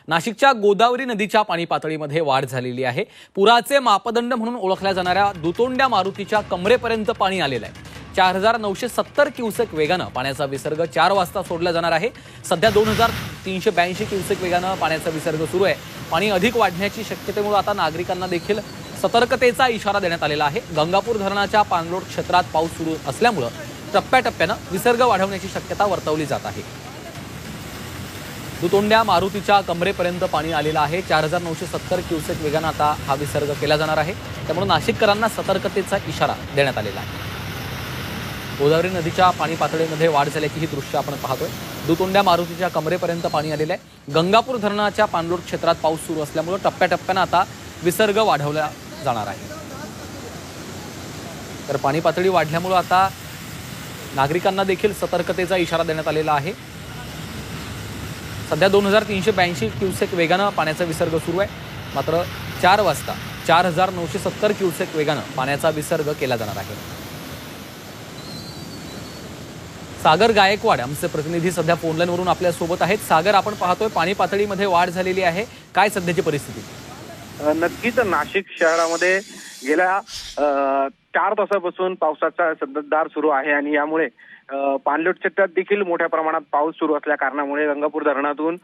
नाशिकच्या गोदावरी नदीच्या पाणी पातळीमध्ये वाढ झालेली आहे। पुराचे मापदंड म्हणून ओळखल्या जाणाऱ्या दुतोंड्या मारुतीच्या कमरेपर्यंत पाणी आलेलं आहे। 4970 क्युसेक वेगानं पाण्याचा विसर्ग 4 वाजता सोडला जाणार आहे। सध्या 2382 क्युसेक वेगानं पाण्याचा विसर्ग सुरू आहे। पाणी अधिक वाढण्याची शक्यतेमुळे आता नागरिकांना देखील सतर्कतेचा इशारा देण्यात आलेला आहे। गंगापूर धरणाच्या पाणलोट क्षेत्रात पाऊस सुरू असल्यामुळे टप्प्याटप्प्यानं विसर्ग वाढवण्याची शक्यता वर्तवली जात आहे। दुतोंड्या मारुतीच्या कमरेपर्यंत पाणी आलेलं आहे। 4970 क्युसेक वेगानं आता हा विसर्ग केला जाणार आहे। त्यामुळे नाशिककरांना सतर्कतेचा इशारा देण्यात आलेला आहे। गोदावरी नदीच्या पाणी पातळीमध्ये वाढ झाल्याची ही दृश्य आपण पाहतोय। दुतोंड्या मारुतीच्या कमरेपर्यंत पाणी आलेलं आहे। गंगापूर धरणाच्या पाणलोट क्षेत्रात पाऊस सुरू असल्यामुळे टप्प्याटप्प्यानं आता विसर्ग वाढवला जाणार आहे। तर पाणी पातळी वाढल्यामुळे आता नागरिकांना देखील सतर्कतेचा इशारा देण्यात आलेला आहे। सध्या 2382 क्युसेक वेगानं पाण्याचा विसर्ग सुरू आहे। मात्र 4 वाजता 4970 क्युसेक वेगानं पाण्याचा विसर्ग केला जाणार आहे। सागर गायकवाड आमचे प्रतिनिधी सध्या फोनलाईनवरून आपल्या सोबत आहेत। सागर, आपण पाहतोय पाणी पातळीमध्ये वाढ झालेली आहे, काय सध्याची परिस्थिती? नक्कीच नाशिक शहरामध्ये गेल्या 4 तासापासून पावसाचा संततधार सुरू आहे आणि यामुळे पाणलोट क्षेत्रात देखील मोठ्या प्रमाणात पाऊस सुरू असल्या कारणामुळे गंगापूर धरणातून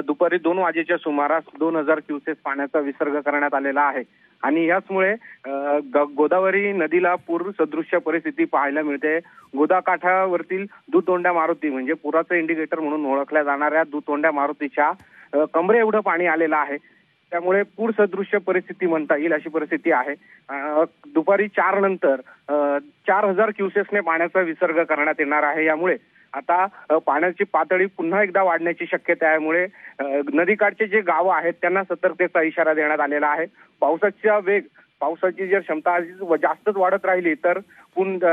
दुपारी 2 वाजेच्या सुमारास 2000 क्युसेक पाण्याचा विसर्ग करण्यात आलेला आहे आणि याचमुळे गोदावरी नदीला पूर सदृश्य परिस्थिती पाहायला मिळते। गोदाकाठावरतील दुतोंड्या मारुती म्हणजे पुराचं इंडिकेटर म्हणून ओळखल्या जाणाऱ्या दुतोंड्या मारुतीच्या कमरे एवढं पाणी आलेलं आहे। त्यामुळे पूर सदृश्य परिस्थिती म्हणता येईल अशी परिस्थिती आहे। दुपारी 4 नंतर 4000 क्युसेक्सने पाण्याचा विसर्ग करण्यात येणार आहे। यामुळे आता पाण्याची पातळी पुन्हा एकदा वाढण्याची शक्यता आहे। यामुळे नदीकाठचे जे गावं आहेत त्यांना सतर्कतेचा इशारा देण्यात आलेला आहे। पावसाची जर क्षमता जास्तच वाढत राहिली तर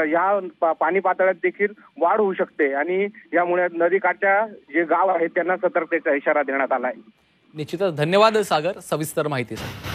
या पाणी पातळ्यात देखील वाढ होऊ शकते आणि यामुळे नदीकाठच्या जे गाव आहेत त्यांना सतर्कतेचा इशारा देण्यात आला आहे। निश्चितच धन्यवाद सागर सविस्तर माहितीसाठी।